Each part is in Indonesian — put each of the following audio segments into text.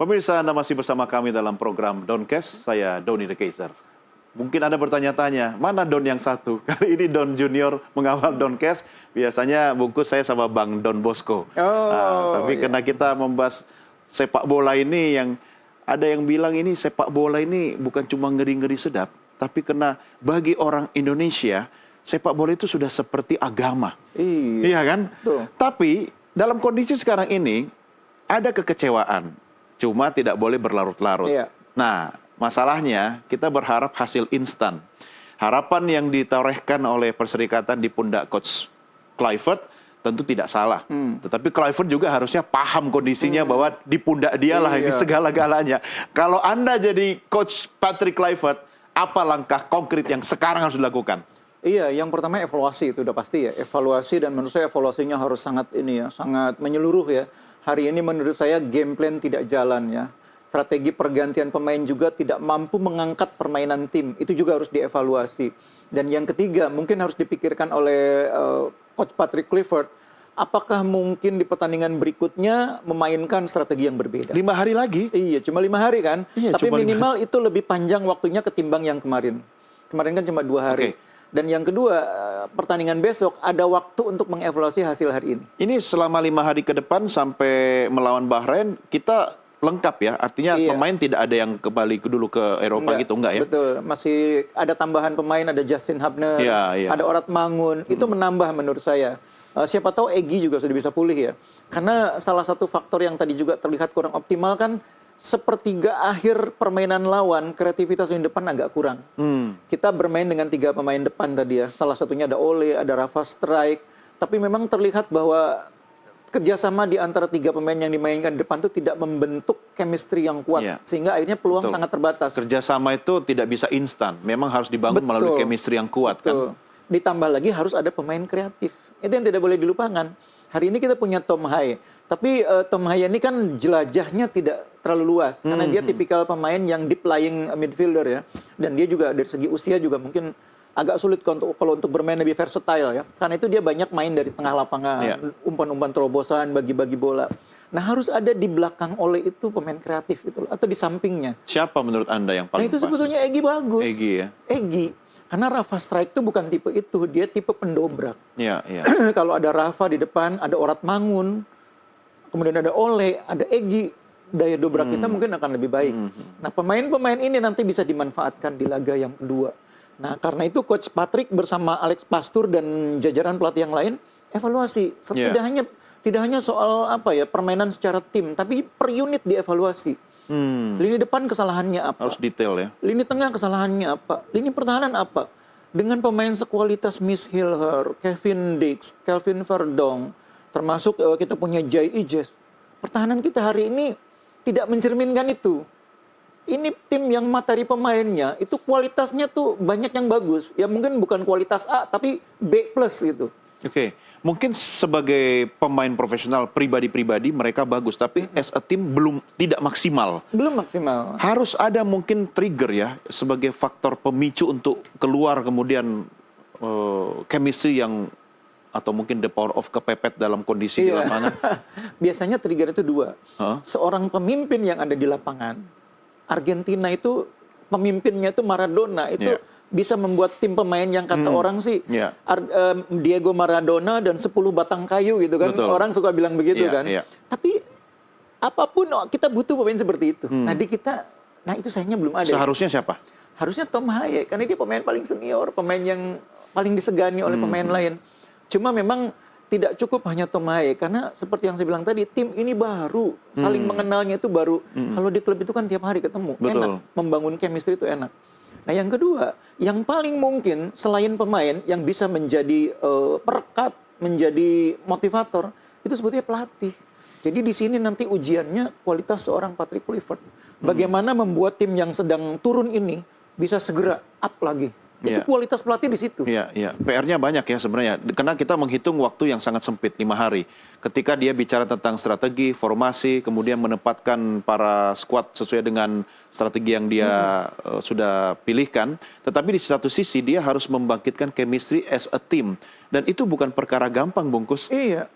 Pemirsa, Anda masih bersama kami dalam program Doncast. Saya Doni The Kaiser. Mungkin Anda bertanya-tanya, mana Don yang satu? Kali ini Don Junior mengawal Doncast. Biasanya bungkus saya sama Bang Don Bosco. Tapi karena kita membahas sepak bola ini, yang ada yang bilang ini sepak bola ini bukan cuma ngeri-ngeri sedap, tapi karena bagi orang Indonesia, sepak bola itu sudah seperti agama. Iya kan? Betul. Tapi dalam kondisi sekarang ini, ada kekecewaan. Cuma tidak boleh berlarut-larut. Iya. Nah, masalahnya kita berharap hasil instan. Harapan yang ditorehkan oleh Perserikatan di pundak Coach Kluivert tentu tidak salah. Tetapi Kluivert juga harusnya paham kondisinya bahwa di pundak dia lah ini segala-galanya. Kalau Anda jadi Coach Patrick Kluivert, apa langkah konkret yang sekarang harus dilakukan? Iya, yang pertama evaluasi itu udah pasti ya. Evaluasi, dan menurut saya evaluasinya harus sangat sangat menyeluruh ya. Hari ini menurut saya game plan tidak jalan ya. Strategi pergantian pemain juga tidak mampu mengangkat permainan tim. Itu juga harus dievaluasi. Dan yang ketiga, mungkin harus dipikirkan oleh Coach Patrick Kluivert. Apakah mungkin di pertandingan berikutnya memainkan strategi yang berbeda? 5 hari lagi? Iya, cuma 5 hari kan. Iya, tapi minimal itu lebih panjang waktunya ketimbang yang kemarin. Kemarin kan cuma 2 hari. Dan yang kedua, pertandingan besok ada waktu untuk mengevaluasi hasil hari ini. Ini selama 5 hari ke depan sampai melawan Bahrain, kita lengkap ya? Artinya pemain tidak ada yang kembali dulu ke Eropa gitu, enggak ya? Betul, masih ada tambahan pemain, ada Justin Hubner, ada Orat Mangun, itu menambah menurut saya. Siapa tahu Egy juga sudah bisa pulih ya. Karena salah satu faktor yang tadi juga terlihat kurang optimal kan, sepertiga akhir permainan lawan, kreativitas di depan agak kurang. Kita bermain dengan 3 pemain depan tadi ya. Salah satunya ada Ole, ada Rafa Strijk. Tapi memang terlihat bahwa kerjasama di antara 3 pemain yang dimainkan di depan itu tidak membentuk chemistry yang kuat. Sehingga akhirnya peluang sangat terbatas. Kerjasama itu tidak bisa instan. Memang harus dibangun melalui chemistry yang kuat kan. Ditambah lagi harus ada pemain kreatif. Itu yang tidak boleh dilupakan. Hari ini kita punya Tom Haye. Tapi Tom Haye ini kan jelajahnya tidak terlalu luas. Karena dia tipikal pemain yang deep lying midfielder ya. Dan dia juga dari segi usia juga mungkin agak sulit kalau untuk bermain lebih versatile ya. Karena itu dia banyak main dari tengah lapangan. Umpan-umpan terobosan, bagi-bagi bola. Nah harus ada di belakang Ole itu pemain kreatif gitu. Atau di sampingnya. Siapa menurut Anda yang paling itu pas? Sebetulnya Egy bagus. Egy ya? Egy. Karena Rafa Strijk itu bukan tipe itu. Dia tipe pendobrak. Kalau ada Rafa di depan, ada Orat Mangun. Kemudian ada Ole, ada Egy, daya dobrak kita mungkin akan lebih baik. Nah, pemain-pemain ini nanti bisa dimanfaatkan di laga yang kedua. Nah, karena itu Coach Patrick bersama Alex Pastur dan jajaran pelatih yang lain evaluasi. Tidak hanya soal permainan secara tim, tapi per unit dievaluasi. Lini depan kesalahannya apa? Harus detail ya. Lini tengah kesalahannya apa? Lini pertahanan apa? Dengan pemain sekualitas Miss Hilher, Kevin Dix, Kelvin Verdong, termasuk kita punya Jai Ijes. Pertahanan kita hari ini tidak mencerminkan itu. Ini tim yang materi pemainnya, itu kualitasnya tuh banyak yang bagus. Ya mungkin bukan kualitas A, tapi B+ gitu. Mungkin sebagai pemain profesional, pribadi-pribadi mereka bagus. Tapi as a team tidak maksimal. Belum maksimal. Harus ada mungkin trigger ya, sebagai faktor pemicu untuk keluar kemudian chemistry yang atau mungkin the power of kepepet dalam kondisi di lapangan? Biasanya trigger itu 2. Seorang pemimpin yang ada di lapangan. Argentina itu pemimpinnya itu Maradona. Itu bisa membuat tim pemain yang kata orang sih Diego Maradona dan 10 batang kayu gitu kan. Orang suka bilang begitu kan. Tapi apapun kita butuh pemain seperti itu. Nah di kita, itu sayangnya belum ada. Seharusnya siapa? Harusnya Tom Haye. Karena dia pemain paling senior. Pemain yang paling disegani oleh pemain lain. Cuma memang tidak cukup hanya Tom Haye, karena seperti yang saya bilang tadi, tim ini baru, saling mengenalnya itu baru. Kalau di klub itu kan tiap hari ketemu, enak, membangun chemistry itu enak. Nah yang kedua, yang paling mungkin selain pemain yang bisa menjadi perekat, menjadi motivator, itu sebetulnya pelatih. Jadi di sini nanti ujiannya kualitas seorang Patrick Kluivert. Bagaimana membuat tim yang sedang turun ini bisa segera up lagi. Itu kualitas pelatih di situ. PR-nya banyak ya sebenarnya. Karena kita menghitung waktu yang sangat sempit, 5 hari. Ketika dia bicara tentang strategi, formasi, kemudian menempatkan para squad sesuai dengan strategi yang dia sudah pilihkan. Tetapi di satu sisi dia harus membangkitkan chemistry as a team. Dan itu bukan perkara gampang, Bungkus. Iya.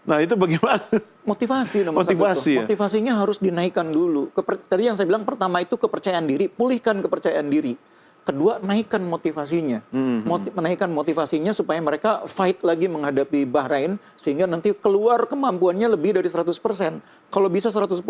Nah, itu bagaimana? Motivasi nomor Motivasi, satu. ya? Motivasinya harus dinaikkan dulu. Tadi yang saya bilang pertama itu kepercayaan diri, pulihkan kepercayaan diri. Kedua, naikkan motivasinya. Menaikkan motivasinya supaya mereka fight lagi menghadapi Bahrain, sehingga nanti keluar kemampuannya lebih dari 100%. Kalau bisa 110%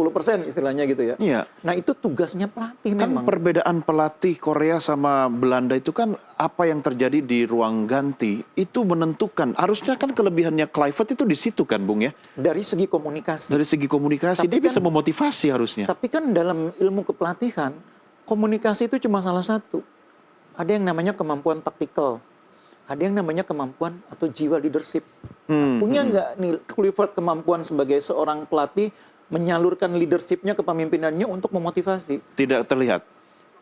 istilahnya gitu ya. Iya. Nah, itu tugasnya pelatih Kan memang. perbedaan pelatih Korea sama Belanda itu kan apa yang terjadi di ruang ganti itu menentukan. Harusnya kan kelebihannya Kluivert itu di situ kan, Bung ya. Dari segi komunikasi. Dari segi komunikasi Tapi dia bisa kan- memotivasi harusnya. Tapi kan dalam ilmu kepelatihan, komunikasi itu cuma salah satu. Ada yang namanya kemampuan taktikal. Ada yang namanya kemampuan atau jiwa leadership. Punya nggak nih Kluivert kemampuan sebagai seorang pelatih menyalurkan leadershipnya, kepemimpinannya untuk memotivasi? Tidak terlihat.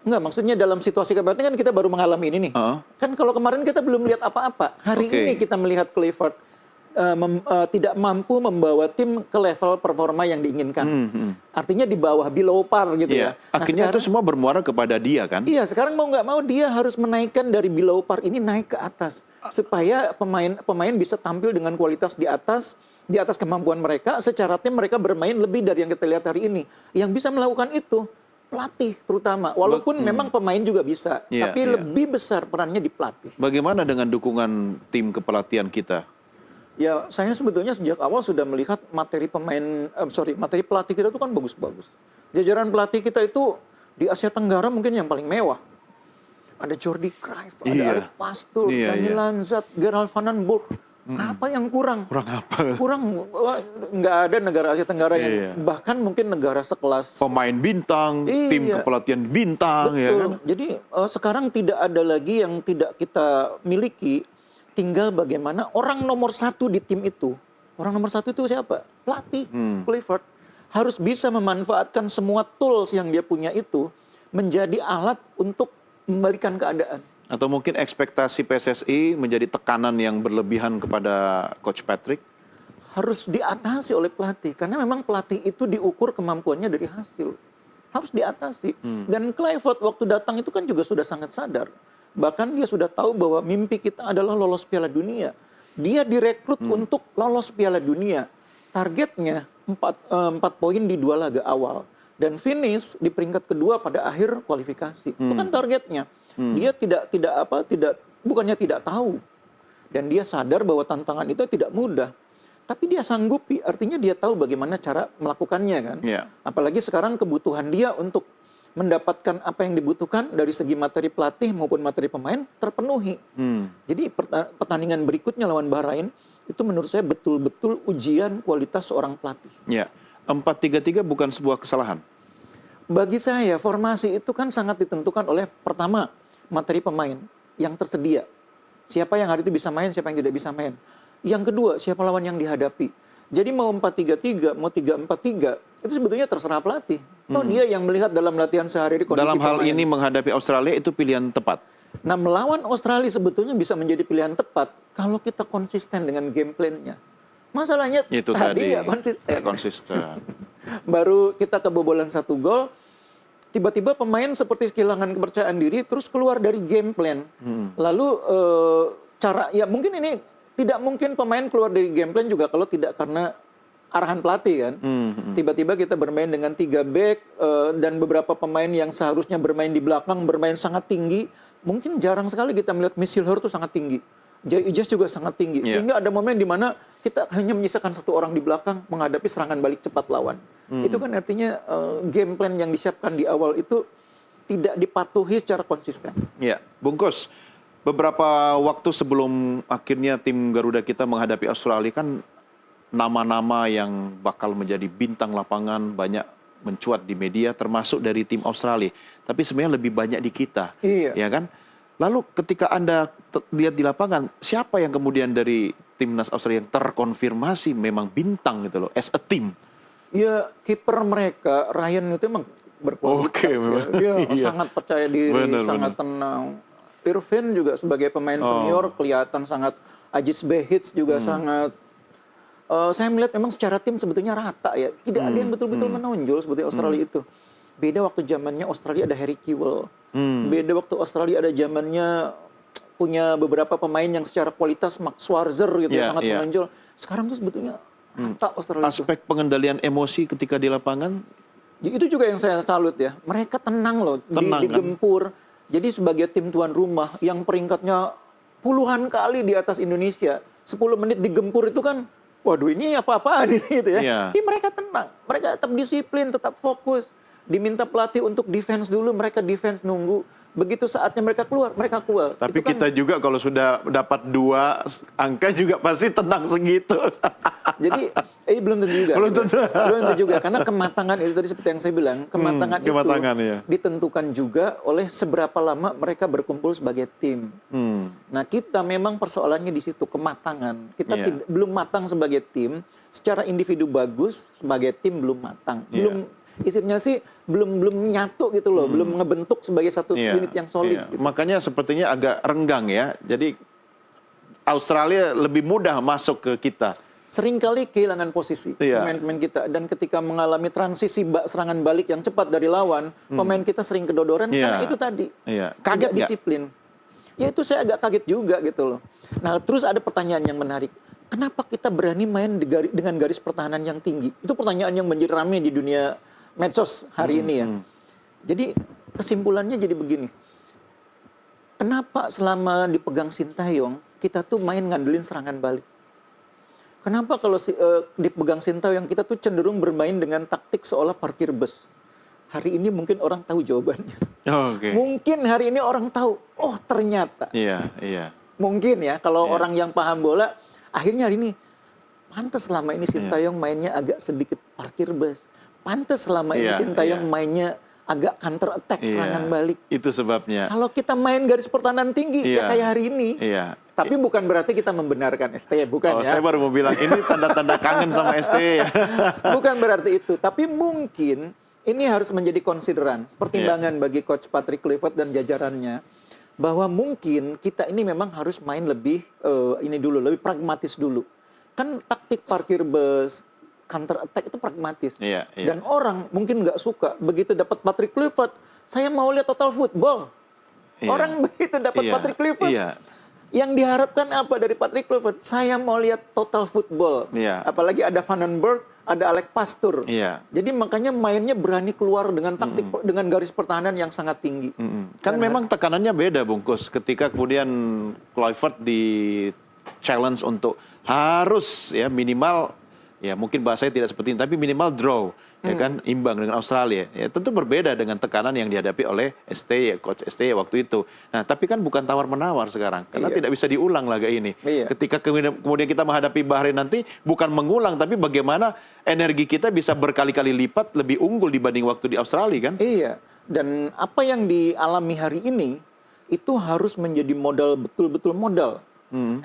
Enggak, maksudnya dalam situasi kebatinan kan kita baru mengalami ini nih. Kan kalau kemarin kita belum lihat apa-apa. Hari Oke. ini kita melihat Kluivert tidak mampu membawa tim ke level performa yang diinginkan. Artinya di bawah, below par gitu Iya. ya. Nah, Akhirnya itu semua bermuara kepada dia kan. iya, sekarang mau nggak mau dia harus menaikkan dari below par ini naik ke atas. Supaya pemain bisa tampil dengan kualitas di atas kemampuan mereka. Secara tim mereka bermain lebih dari yang kita lihat hari ini. Yang bisa melakukan itu pelatih terutama. Walaupun memang pemain juga bisa. Iya, tapi iya. lebih besar perannya di pelatih. Bagaimana dengan dukungan tim kepelatihan kita? Ya, saya sebetulnya sejak awal sudah melihat materi pelatih kita itu kan bagus-bagus. Jajaran pelatih kita itu di Asia Tenggara mungkin yang paling mewah. Ada Jordi Cruyff, ada Iya. Arik Pastoor, Iya, Dani iya. Lanzat, Gerald Van den Burg. Apa yang kurang? Kurang apa? Nggak ada negara Asia Tenggara yang Iya. bahkan mungkin negara sekelas. Pemain bintang, tim Iya. kepelatihan bintang, ya kan? Betul. Jadi sekarang tidak ada lagi yang tidak kita miliki. Tinggal bagaimana orang nomor satu di tim itu. Orang nomor satu itu siapa? Pelatih. Kluivert. Harus bisa memanfaatkan semua tools yang dia punya itu menjadi alat untuk membalikan keadaan. Atau mungkin ekspektasi PSSI menjadi tekanan yang berlebihan kepada Coach Patrick? Harus diatasi oleh pelatih. Karena memang pelatih itu diukur kemampuannya dari hasil. Harus diatasi. Dan Kluivert waktu datang itu kan juga sudah sangat sadar. Bahkan dia sudah tahu bahwa mimpi kita adalah lolos Piala Dunia. Dia direkrut untuk lolos Piala Dunia. Targetnya 4 poin di 2 laga awal. Dan finish di peringkat kedua pada akhir kualifikasi. Itu kan targetnya. Dia bukannya tidak tahu. Dan dia sadar bahwa tantangan itu tidak mudah. Tapi dia sanggupi, artinya dia tahu bagaimana cara melakukannya kan. Iya. Apalagi sekarang kebutuhan dia untuk mendapatkan apa yang dibutuhkan dari segi materi pelatih maupun materi pemain terpenuhi. Jadi pertandingan berikutnya lawan Bahrain itu menurut saya betul-betul ujian kualitas seorang pelatih. Ya, 4-3-3 bukan sebuah kesalahan. Bagi saya formasi itu kan sangat ditentukan oleh pertama materi pemain yang tersedia. Siapa yang hari itu bisa main, siapa yang tidak bisa main. Yang kedua, siapa lawan yang dihadapi. Jadi mau 4-3-3, mau 3-4-3, itu sebetulnya terserah pelatih. Toh dia yang melihat dalam latihan sehari-hari kondisi Dalam hal pemain. ini menghadapi Australia itu pilihan tepat. Nah, melawan Australia sebetulnya bisa menjadi pilihan tepat kalau kita konsisten dengan game plan-nya. Masalahnya Itu tadi nggak konsisten. Nggak konsisten. Baru kita kebobolan 1 gol, tiba-tiba pemain seperti kehilangan kepercayaan diri, terus keluar dari game plan. Lalu mungkin ini tidak mungkin pemain keluar dari game plan juga kalau tidak karena arahan pelatih kan. Tiba-tiba kita bermain dengan 3 back dan beberapa pemain yang seharusnya bermain di belakang bermain sangat tinggi. Mungkin jarang sekali kita melihat Misilhur itu sangat tinggi. Jai Ijaz juga sangat tinggi. Iya. Sehingga ada momen di mana kita hanya menyisakan 1 orang di belakang menghadapi serangan balik cepat lawan. Itu kan artinya game plan yang disiapkan di awal itu tidak dipatuhi secara konsisten. Ya, Bungkus. Beberapa waktu sebelum akhirnya tim Garuda kita menghadapi Australia kan nama-nama yang bakal menjadi bintang lapangan banyak mencuat di media termasuk dari tim Australia. Tapi sebenarnya lebih banyak di kita. Iya. Ya kan? Lalu ketika Anda lihat di lapangan, siapa yang kemudian dari timnas Australia yang terkonfirmasi memang bintang gitu loh, as a team? Ya, kiper mereka Ryan itu emang berkualitas. Oke, ya. memang. Dia Iya. sangat percaya diri, Benar, sangat tenang. Irvin juga sebagai pemain senior kelihatan sangat. Aziz Behich juga sangat. Saya melihat memang secara tim sebetulnya rata ya. Tidak ada yang betul-betul menonjol sebetulnya Australia itu. Beda waktu zamannya Australia ada Harry Kewell. Beda waktu Australia ada zamannya punya beberapa pemain yang secara kualitas Max Schwarzer gitu Iya, sangat iya. menonjol. Sekarang tuh sebetulnya rata Australia itu. Aspek pengendalian emosi ketika di lapangan, Itu juga yang saya salut ya. Mereka tenang loh, Tenang, kan? digempur. Jadi sebagai tim tuan rumah yang peringkatnya puluhan kali di atas Indonesia, 10 menit digempur itu kan, waduh ini apa-apaan ini gitu ya. Iya. Tapi mereka tenang, mereka tetap disiplin, tetap fokus. Diminta pelatih untuk defense dulu, mereka defense nunggu. Begitu saatnya mereka keluar, mereka keluar. tapi Itu kan- kita juga kalau sudah dapat 2 angka juga pasti tenang segitu. Jadi belum tentu juga. Belum tentu. Belum tentu juga karena kematangan itu tadi seperti yang saya bilang, kematangan kematangan, itu ya. ditentukan juga oleh seberapa lama mereka berkumpul sebagai tim. Nah, kita memang persoalannya di situ kematangan. Kita Iya. belum matang sebagai tim, secara individu bagus, sebagai tim belum matang. Iya. Belum istilahnya sih belum nyatu gitu loh, belum ngebentuk sebagai satu Iya, unit yang solid iya. gitu. Makanya sepertinya agak renggang ya. Jadi Australia lebih mudah masuk ke kita. Seringkali kehilangan posisi Iya. pemain-pemain kita, dan ketika mengalami transisi serangan balik yang cepat dari lawan, pemain kita sering kedodoran Iya. karena itu tadi. Iya. Kaget Kaget nggak? disiplin. Ya itu saya agak kaget juga gitu loh. Nah, terus ada pertanyaan yang menarik. Kenapa kita berani main dengan garis pertahanan yang tinggi? Itu pertanyaan yang menjadi ramai di dunia medsos hari ini ya. Jadi kesimpulannya jadi begini. Kenapa selama dipegang Sintayong kita tuh main ngandelin serangan balik? Kenapa kalau dipegang Sintayong kita tuh cenderung bermain dengan taktik seolah parkir bus? Hari ini mungkin orang tahu jawabannya. Oke. Mungkin hari ini orang tahu, oh ternyata. Iya, iya. Mungkin ya, kalau Iya. orang yang paham bola, akhirnya hari ini, pantas selama ini Sintayong mainnya agak sedikit parkir bus. Pantas selama ini Iya, Sintayong iya. mainnya agak counter attack, Iya. serangan balik. Itu sebabnya. Kalau kita main garis pertahanan tinggi, Iya. ya kayak hari ini. Iya. Tapi bukan berarti kita membenarkan ST, bukan Oh, ya. saya baru mau bilang ini tanda-tanda kangen sama ST. Bukan berarti itu. Tapi mungkin ini harus menjadi konsideran, pertimbangan bagi Coach Patrick Kluivert dan jajarannya, bahwa mungkin kita ini memang harus main lebih lebih pragmatis dulu. Kan taktik parkir bus, counter attack itu pragmatis. Iya, iya. Dan orang mungkin nggak suka begitu dapat Patrick Kluivert, saya mau lihat total football. Iya. Orang begitu dapat Iya, Patrick Kluivert, iya. yang diharapkan apa dari Patrick Kluivert? Saya mau lihat total football. Iya. Apalagi ada Vandenberg, ada Alex Pastoor. Iya. Jadi makanya mainnya berani keluar dengan taktik dengan garis pertahanan yang sangat tinggi. Kan memang tekanannya beda, Bungkus. Ketika kemudian Kluivert di challenge untuk harus ya minimal, ya mungkin bahasanya tidak seperti ini, tapi minimal draw, ya kan, imbang dengan Australia. Ya tentu berbeda dengan tekanan yang dihadapi oleh ST, Coach ST waktu itu. Nah, tapi kan bukan tawar-menawar sekarang, karena Iya. tidak bisa diulang laga ini. Iya. Ketika kemudian kita menghadapi Bahrain nanti, bukan mengulang, tapi bagaimana energi kita bisa berkali-kali lipat lebih unggul dibanding waktu di Australia kan? Iya. Dan apa yang dialami hari ini itu harus menjadi modal, betul-betul modal.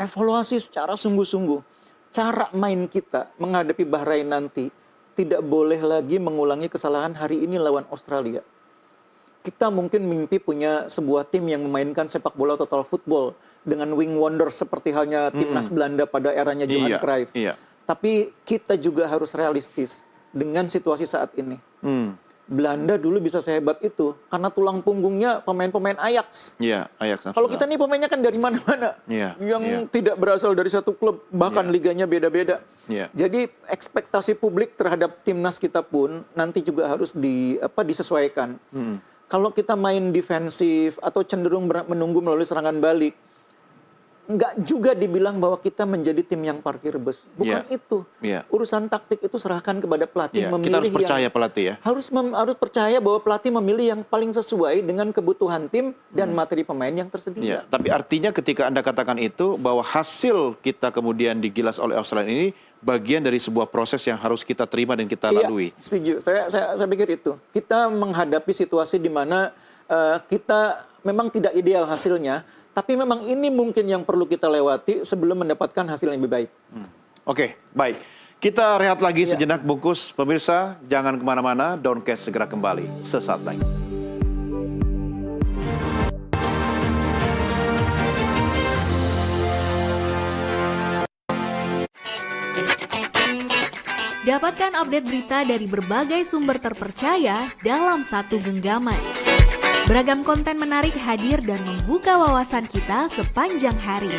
Evaluasi secara sungguh-sungguh. Cara main kita menghadapi Bahrain nanti tidak boleh lagi mengulangi kesalahan hari ini lawan Australia. Kita mungkin mimpi punya sebuah tim yang memainkan sepak bola total football dengan wing wonder seperti halnya timnas Belanda pada eranya Johan Iya, Cruyff. iya. Tapi kita juga harus realistis dengan situasi saat ini. Belanda dulu bisa sehebat itu karena tulang punggungnya pemain-pemain Ajax. Iya, Ajax. Kalau kita nih pemainnya kan dari mana-mana, Iya, yang iya. tidak berasal dari satu klub, bahkan liganya beda-beda. Iya. Jadi ekspektasi publik terhadap timnas kita pun nanti juga harus disesuaikan. Kalau kita main defensif atau cenderung menunggu melalui serangan balik, nggak juga dibilang bahwa kita menjadi tim yang parkir bus. Bukan Iya. itu. Iya. Urusan taktik itu serahkan kepada pelatih Iya, memilih kita harus yang percaya pelatih ya. harus percaya bahwa pelatih memilih yang paling sesuai dengan kebutuhan tim dan materi pemain yang tersedia. Iya, tapi artinya ketika Anda katakan itu bahwa hasil kita kemudian digilas oleh Australia ini bagian dari sebuah proses yang harus kita terima dan kita lalui. Iya, setuju. Saya pikir itu. Kita menghadapi situasi di mana kita memang tidak ideal hasilnya, tapi memang ini mungkin yang perlu kita lewati sebelum mendapatkan hasil yang lebih baik. Oke, baik. Kita rehat lagi Iya. sejenak, Bungkus. Pemirsa, jangan kemana-mana. Downcast segera kembali sesaat lagi. Dapatkan update berita dari berbagai sumber terpercaya dalam satu genggaman. Beragam konten menarik hadir dan membuka wawasan kita sepanjang hari.